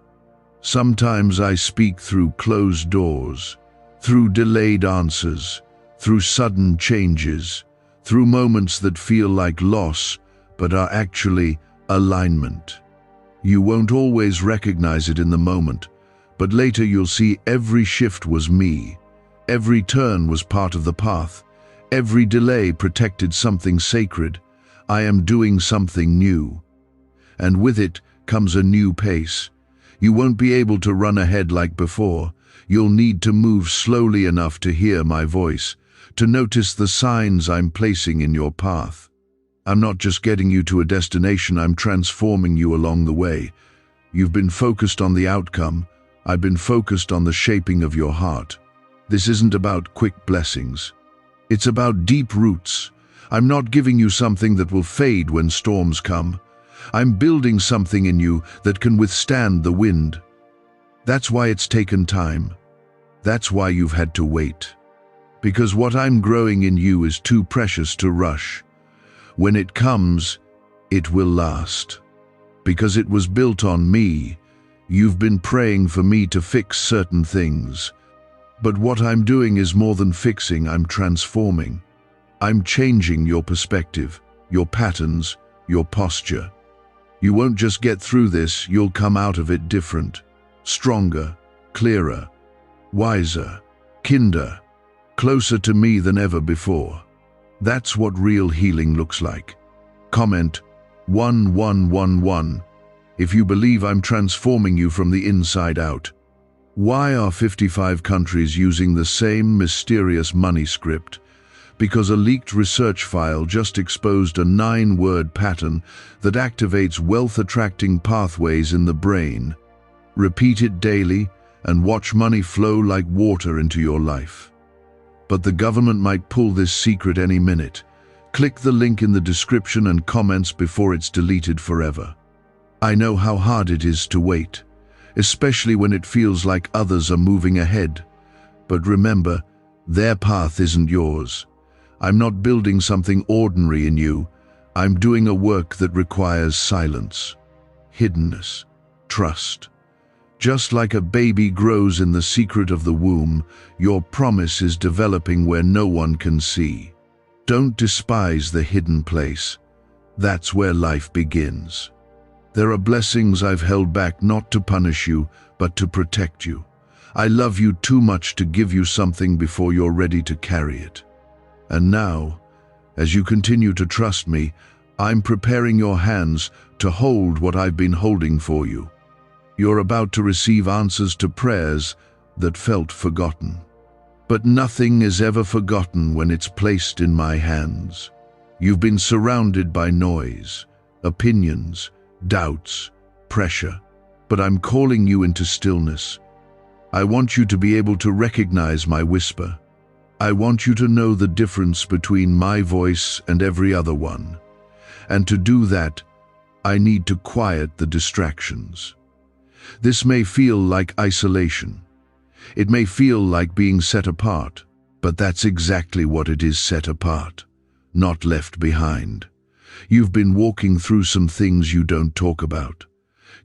Sometimes I speak through closed doors, through delayed answers, through sudden changes, through moments that feel like loss but are actually alignment. You won't always recognize it in the moment, but later you'll see every shift was me. Every turn was part of the path. Every delay protected something sacred. I am doing something new. And with it comes a new pace. You won't be able to run ahead like before. You'll need to move slowly enough to hear my voice, to notice the signs I'm placing in your path. I'm not just getting you to a destination, I'm transforming you along the way. You've been focused on the outcome. I've been focused on the shaping of your heart. This isn't about quick blessings. It's about deep roots. I'm not giving you something that will fade when storms come. I'm building something in you that can withstand the wind. That's why it's taken time. That's why you've had to wait. Because what I'm growing in you is too precious to rush. When it comes, it will last. Because it was built on me. You've been praying for me to fix certain things. But what I'm doing is more than fixing, I'm transforming. I'm changing your perspective, your patterns, your posture. You won't just get through this, you'll come out of it different, stronger, clearer, wiser, kinder, closer to me than ever before. That's what real healing looks like. Comment 1111 if you believe I'm transforming you from the inside out. Why are 55 countries using the same mysterious money script? Because a leaked research file just exposed a 9-word pattern that activates wealth-attracting pathways in the brain. Repeat it daily and watch money flow like water into your life. But the government might pull this secret any minute. Click the link in the description and comments before it's deleted forever. I know how hard it is to wait, especially when it feels like others are moving ahead. But remember, their path isn't yours. I'm not building something ordinary in you. I'm doing a work that requires silence, hiddenness, trust. Just like a baby grows in the secret of the womb, your promise is developing where no one can see. Don't despise the hidden place. That's where life begins. There are blessings I've held back not to punish you, but to protect you. I love you too much to give you something before you're ready to carry it. And now, as you continue to trust me, I'm preparing your hands to hold what I've been holding for you. You're about to receive answers to prayers that felt forgotten. But nothing is ever forgotten when it's placed in my hands. You've been surrounded by noise, opinions, doubts, pressure, but I'm calling you into stillness. I want you to be able to recognize my whisper. I want you to know the difference between my voice and every other one. And to do that, I need to quiet the distractions. This may feel like isolation. It may feel like being set apart, but that's exactly what it is: set apart, not left behind. You've been walking through some things you don't talk about,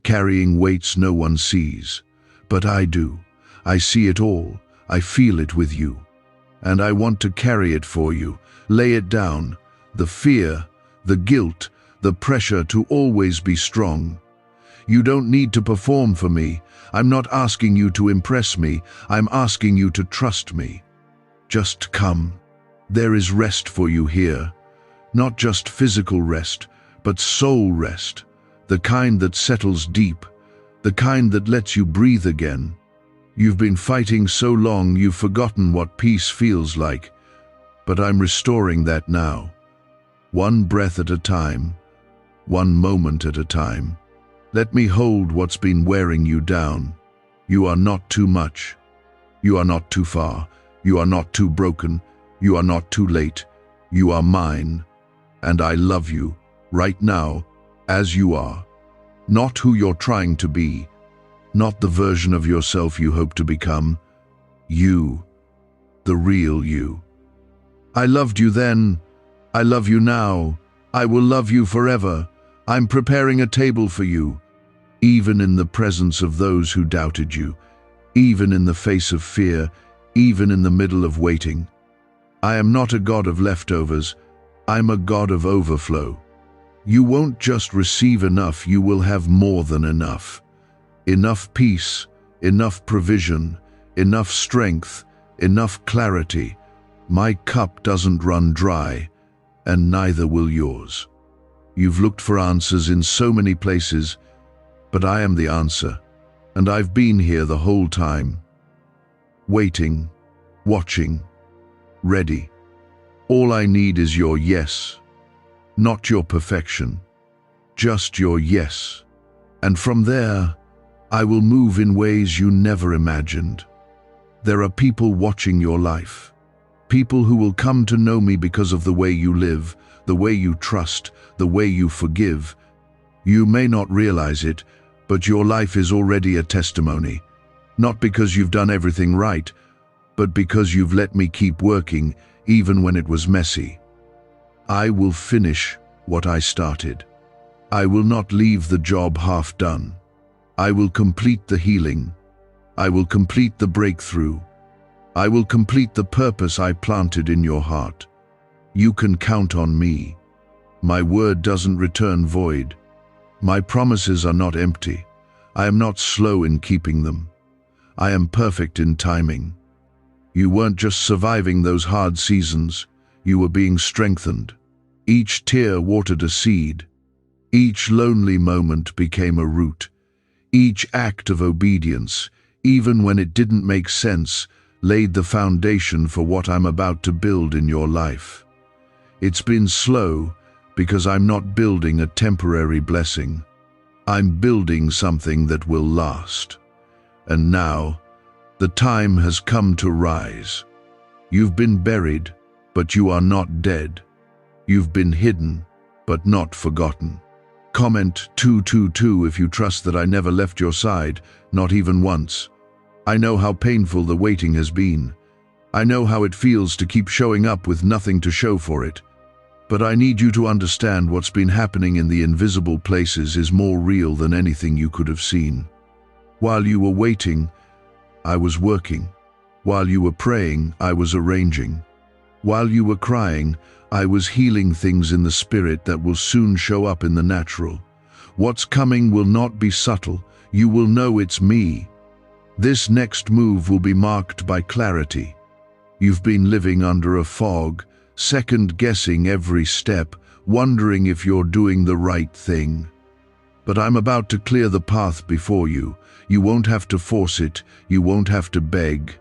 carrying weights no one sees, but I do. I see it all. I feel it with you. And I want to carry it for you, lay it down, the fear, the guilt, the pressure to always be strong. You don't need to perform for me. I'm not asking you to impress me. I'm asking you to trust me. Just come. There is rest for you here. Not just physical rest, but soul rest. The kind that settles deep. The kind that lets you breathe again. You've been fighting so long you've forgotten what peace feels like. But I'm restoring that now. One breath at a time. One moment at a time. Let me hold what's been wearing you down. You are not too much. You are not too far. You are not too broken. You are not too late. You are mine. And I love you, right now, as you are. Not who you're trying to be. Not the version of yourself you hope to become. You. The real you. I loved you then. I love you now. I will love you forever. I'm preparing a table for you, even in the presence of those who doubted you, even in the face of fear, even in the middle of waiting. I am not a God of leftovers. I'm a God of overflow. You won't just receive enough, you will have more than enough. Enough peace, enough provision, enough strength, enough clarity. My cup doesn't run dry, and neither will yours. You've looked for answers in so many places, but I am the answer, and I've been here the whole time. Waiting, watching, ready. All I need is your yes, not your perfection, just your yes. And from there, I will move in ways you never imagined. There are people watching your life, people who will come to know me because of the way you live, the way you trust, the way you forgive. You may not realize it, but your life is already a testimony, not because you've done everything right, but because you've let me keep working even when it was messy. I will finish what I started. I will not leave the job half done. I will complete the healing. I will complete the breakthrough. I will complete the purpose I planted in your heart. You can count on me. My word doesn't return void. My promises are not empty. I am not slow in keeping them. I am perfect in timing. You weren't just surviving those hard seasons, you were being strengthened. Each tear watered a seed. Each lonely moment became a root. Each act of obedience, even when it didn't make sense, laid the foundation for what I'm about to build in your life. It's been slow because I'm not building a temporary blessing. I'm building something that will last. And now, the time has come to rise. You've been buried, but you are not dead. You've been hidden, but not forgotten. Comment 222 if you trust that I never left your side, not even once. I know how painful the waiting has been. I know how it feels to keep showing up with nothing to show for it. But I need you to understand what's been happening in the invisible places is more real than anything you could have seen. While you were waiting, I was working. While you were praying, I was arranging. While you were crying, I was healing things in the spirit that will soon show up in the natural. What's coming will not be subtle. You will know it's me. This next move will be marked by clarity. You've been living under a fog, second-guessing every step, wondering if you're doing the right thing. But I'm about to clear the path before you. You won't have to force it. You won't have to beg.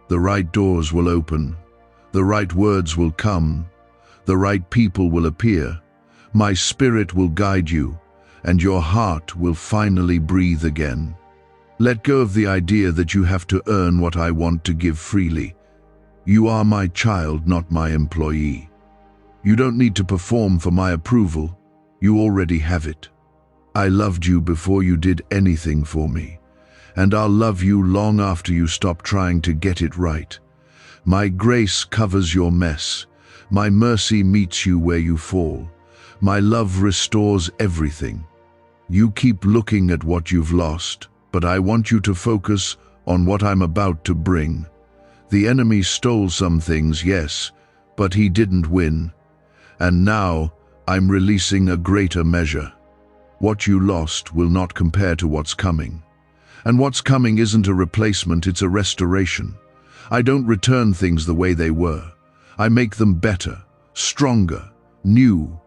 The right doors will open. The right words will come. The right people will appear. My spirit will guide you, and your heart will finally breathe again. Let go of the idea that you have to earn what I want to give freely. You are my child, not my employee. You don't need to perform for my approval. You already have it. I loved you before you did anything for me, and I'll love you long after you stop trying to get it right. My grace covers your mess. My mercy meets you where you fall. My love restores everything. You keep looking at what you've lost, but I want you to focus on what I'm about to bring. The enemy stole some things, yes, but he didn't win. And now I'm releasing a greater measure. What you lost will not compare to what's coming. And what's coming isn't a replacement, it's a restoration. I don't return things the way they were. I make them better, stronger, new.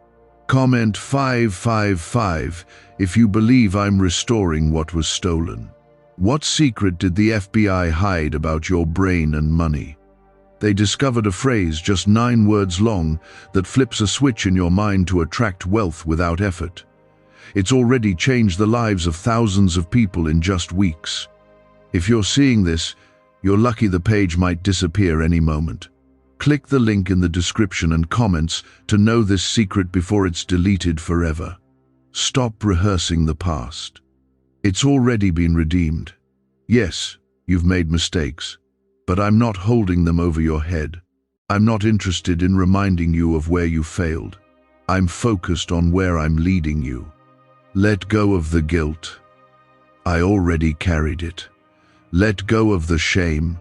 Comment 555 if you believe I'm restoring what was stolen. What secret did the FBI hide about your brain and money? They discovered a phrase just 9 words long that flips a switch in your mind to attract wealth without effort. It's already changed the lives of thousands of people in just weeks. If you're seeing this, you're lucky the page might disappear any moment. Click the link in the description and comments to know this secret before it's deleted forever. Stop rehearsing the past. It's already been redeemed. Yes, you've made mistakes, but I'm not holding them over your head. I'm not interested in reminding you of where you failed. I'm focused on where I'm leading you. Let go of the guilt. I already carried it. Let go of the shame.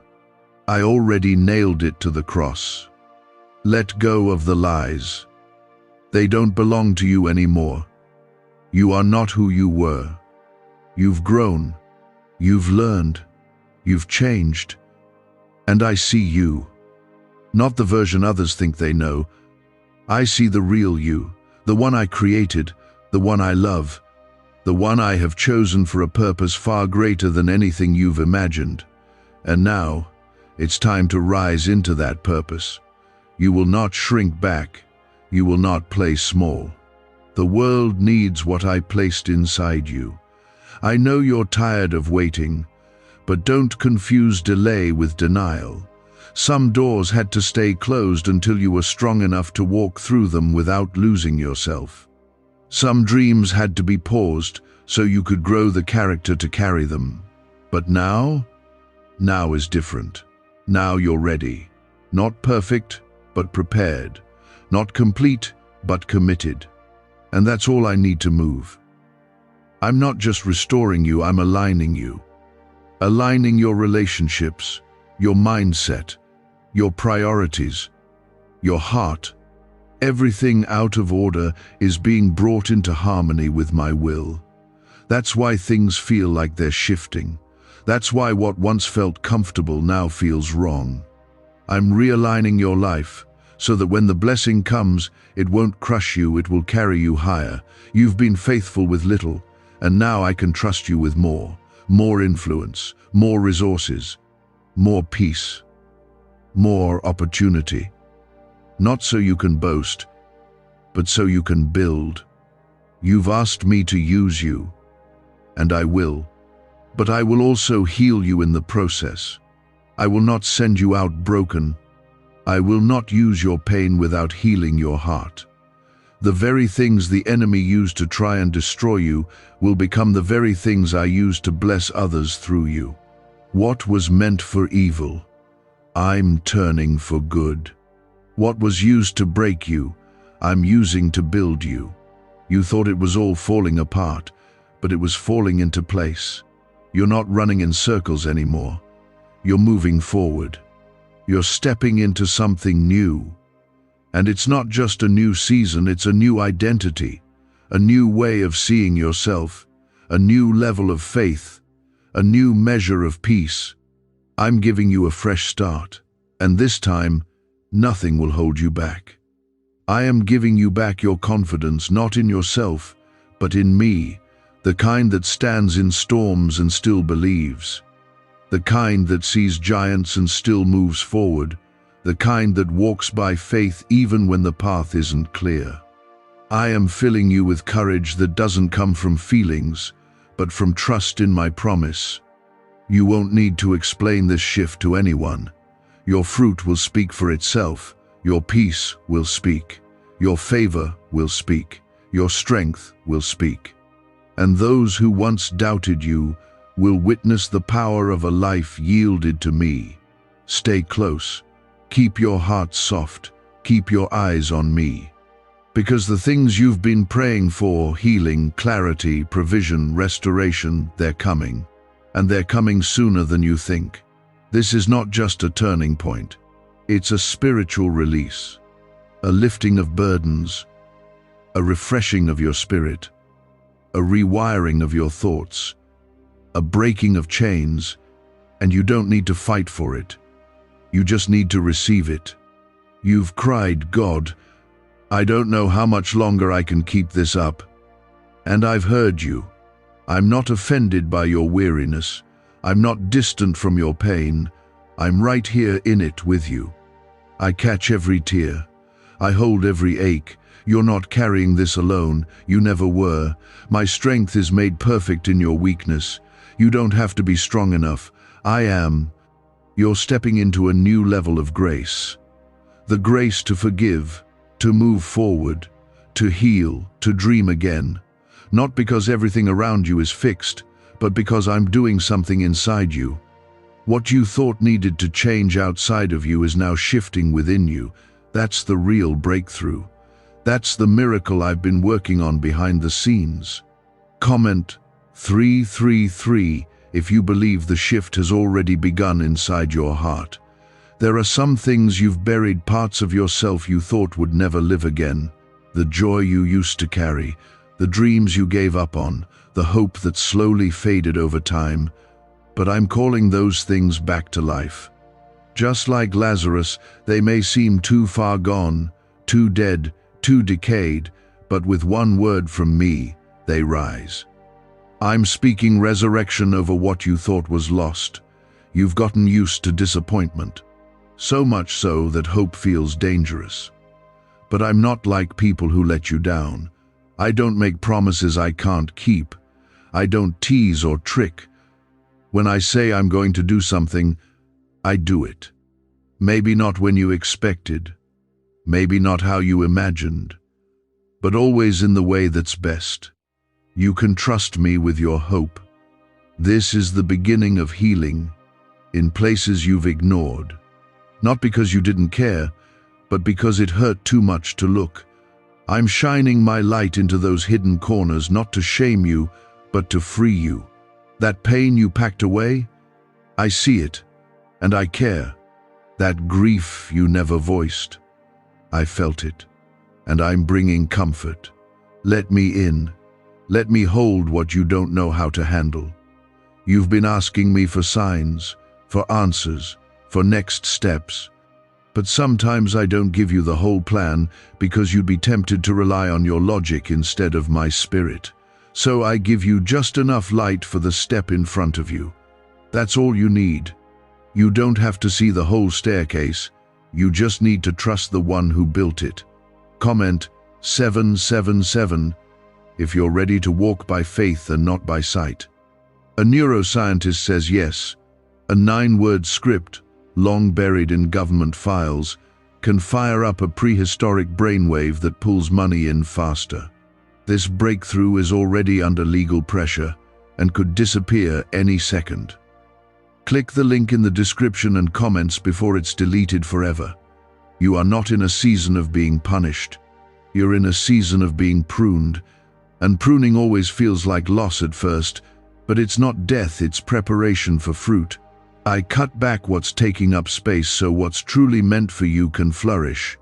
I already nailed it to the cross. Let go of the lies. They don't belong to you anymore. You are not who you were. You've grown. You've learned. You've changed. And I see you. Not the version others think they know. I see the real you, the one I created, the one I love, the one I have chosen for a purpose far greater than anything you've imagined. And now, it's time to rise into that purpose. You will not shrink back. You will not play small. The world needs what I placed inside you. I know you're tired of waiting, but don't confuse delay with denial. Some doors had to stay closed until you were strong enough to walk through them without losing yourself. Some dreams had to be paused so you could grow the character to carry them. But now is different. Now you're ready. Not perfect, but prepared. Not complete, but committed. And that's all I need to move. I'm not just restoring you, I'm aligning you. Aligning your relationships, your mindset, your priorities, your heart. Everything out of order is being brought into harmony with my will. That's why things feel like they're shifting. That's why what once felt comfortable now feels wrong. I'm realigning your life so that when the blessing comes, it won't crush you, it will carry you higher. You've been faithful with little, and now I can trust you with more. More influence, more resources, more peace, more opportunity. Not so you can boast, but so you can build. You've asked me to use you, and I will. But I will also heal you in the process. I will not send you out broken. I will not use your pain without healing your heart. The very things the enemy used to try and destroy you will become the very things I use to bless others through you. What was meant for evil, I'm turning for good. What was used to break you, I'm using to build you. You thought it was all falling apart, but it was falling into place. You're not running in circles anymore. You're moving forward. You're stepping into something new. And it's not just a new season, it's a new identity, a new way of seeing yourself, a new level of faith, a new measure of peace. I'm giving you a fresh start, and this time, nothing will hold you back. I am giving you back your confidence, not in yourself, but in me, the kind that stands in storms and still believes, the kind that sees giants and still moves forward, the kind that walks by faith even when the path isn't clear. I am filling you with courage that doesn't come from feelings, but from trust in my promise. You won't need to explain this shift to anyone. Your fruit will speak for itself. Your peace will speak. Your favor will speak. Your strength will speak. And those who once doubted you will witness the power of a life yielded to me. Stay close. Keep your heart soft. Keep your eyes on me. Because the things you've been praying for, healing, clarity, provision, restoration, they're coming. And they're coming sooner than you think. This is not just a turning point. It's a spiritual release, a lifting of burdens, a refreshing of your spirit, a rewiring of your thoughts, a breaking of chains, and you don't need to fight for it. You just need to receive it. You've cried, God, I don't know how much longer I can keep this up. And I've heard you. I'm not offended by your weariness. I'm not distant from your pain. I'm right here in it with you. I catch every tear. I hold every ache. You're not carrying this alone. You never were. My strength is made perfect in your weakness. You don't have to be strong enough. I am. You're stepping into a new level of grace. The grace to forgive, to move forward, to heal, to dream again. Not because everything around you is fixed, but because I'm doing something inside you. What you thought needed to change outside of you is now shifting within you. That's the real breakthrough. That's the miracle I've been working on behind the scenes. Comment 333 if you believe the shift has already begun inside your heart. There are some things you've buried, parts of yourself you thought would never live again. The joy you used to carry, the dreams you gave up on, the hope that slowly faded over time. But I'm calling those things back to life. Just like Lazarus, they may seem too far gone, too dead, too decayed, but with one word from me, they rise. I'm speaking resurrection over what you thought was lost. You've gotten used to disappointment, so much so that hope feels dangerous. But I'm not like people who let you down. I don't make promises I can't keep. I don't tease or trick. When I say I'm going to do something, I do it. Maybe not when you expected, maybe not how you imagined, but always in the way that's best. You can trust me with your hope. This is the beginning of healing in places you've ignored, not because you didn't care, but because it hurt too much to look. I'm shining my light into those hidden corners, not to shame you, but to free you. That pain you packed away, I see it, and I care. That grief you never voiced, I felt it, and I'm bringing comfort. Let me in. Let me hold what you don't know how to handle. You've been asking me for signs, for answers, for next steps. But sometimes I don't give you the whole plan because you'd be tempted to rely on your logic instead of my spirit. So I give you just enough light for the step in front of you. That's all you need. You don't have to see the whole staircase. You just need to trust the one who built it. Comment 777 if you're ready to walk by faith and not by sight. A neuroscientist says yes. A 9-word script, long buried in government files, can fire up a prehistoric brainwave that pulls money in faster. This breakthrough is already under legal pressure and could disappear any second. Click the link in the description and comments before it's deleted forever. You are not in a season of being punished. You're in a season of being pruned, and pruning always feels like loss at first, but it's not death, it's preparation for fruit. I cut back what's taking up space so what's truly meant for you can flourish.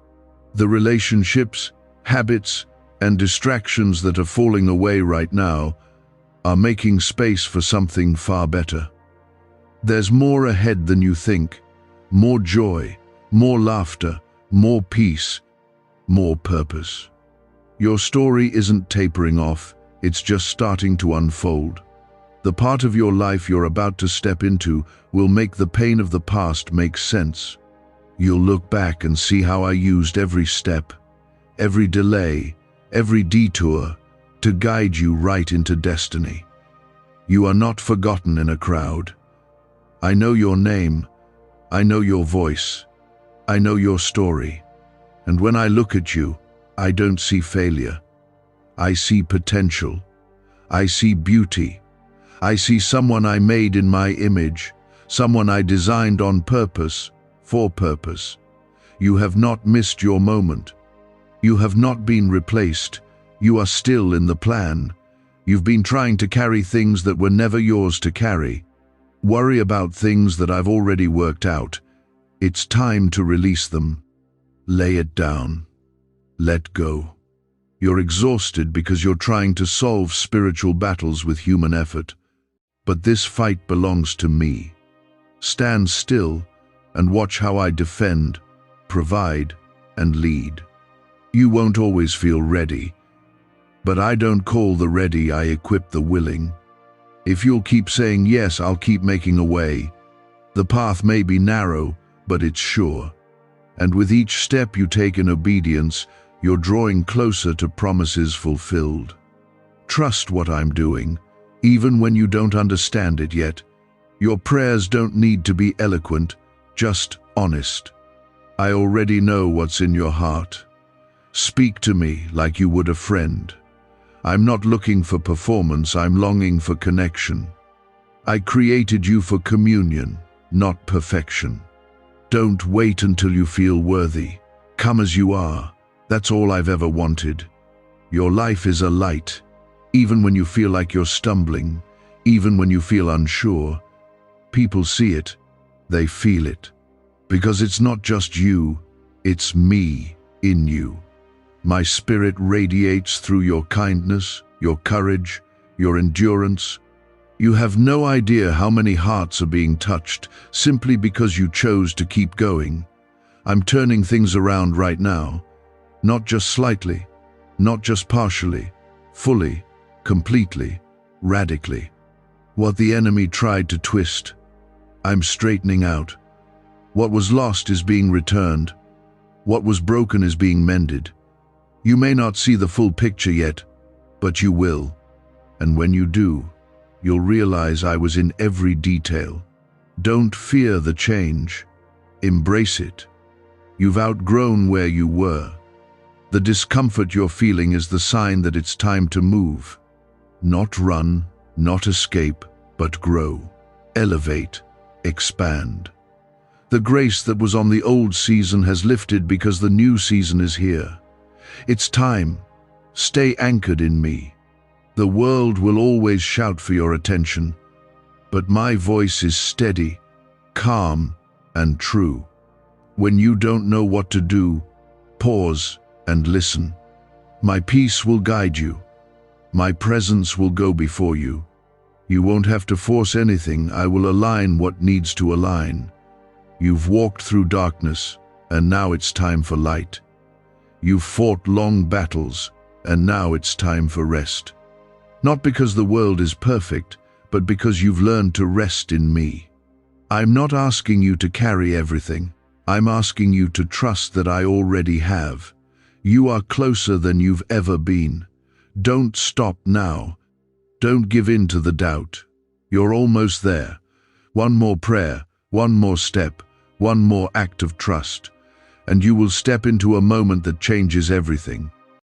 The relationships, habits, and distractions that are falling away right now are making space for something far better. There's more ahead than you think, more joy, more laughter, more peace. more purpose. Your story isn't tapering off, it's just starting to unfold. The part of your life you're about to step into will make the pain of the past make sense. You'll look back and see how I used every step, every delay, every detour to guide you right into destiny. You are not forgotten in a crowd. I know your name, I know your voice, I know your story. And when I look at you, I don't see failure. I see potential. I see beauty. I see someone I made in my image, someone I designed on purpose, for purpose. You have not missed your moment. You have not been replaced. You are still in the plan. You've been trying to carry things that were never yours to carry. Worry about things that I've already worked out. It's time to release them. Lay it down. Let go. You're exhausted because you're trying to solve spiritual battles with human effort. But this fight belongs to me. Stand still and watch how I defend, provide, and lead. You won't always feel ready, but I don't call the ready, I equip the willing. If you'll keep saying yes, I'll keep making a way. The path may be narrow, but it's sure. And with each step you take in obedience, you're drawing closer to promises fulfilled. Trust what I'm doing, even when you don't understand it yet. Your prayers don't need to be eloquent, just honest. I already know what's in your heart. Speak to me like you would a friend. I'm not looking for performance, I'm longing for connection. I created you for communion, not perfection. Don't wait until you feel worthy. Come as you are. That's all I've ever wanted. Your life is a light. Even when you feel like you're stumbling, even when you feel unsure, people see it, they feel it. Because it's not just you, it's me in you. My spirit radiates through your kindness, your courage, your endurance. You have no idea how many hearts are being touched simply because you chose to keep going. I'm turning things around right now, not just slightly, not just partially, fully, completely, radically. What the enemy tried to twist, I'm straightening out. What was lost is being returned. What was broken is being mended. You may not see the full picture yet, but you will. And when you do, you'll realize I was in every detail. Don't fear the change. Embrace it. You've outgrown where you were. The discomfort you're feeling is the sign that it's time to move. Not run, not escape, but grow. Elevate, expand. The grace that was on the old season has lifted because the new season is here. It's time. Stay anchored in me. The world will always shout for your attention, but my voice is steady, calm, and true. When you don't know what to do, pause and listen. My peace will guide you. My presence will go before you. You won't have to force anything. I will align what needs to align. You've walked through darkness, and now it's time for light. You've fought long battles, and now it's time for rest. Not because the world is perfect, but because you've learned to rest in me. I'm not asking you to carry everything. I'm asking you to trust that I already have. You are closer than you've ever been. Don't stop now. Don't give in to the doubt. You're almost there. One more prayer, one more step, one more act of trust, and you will step into a moment that changes everything.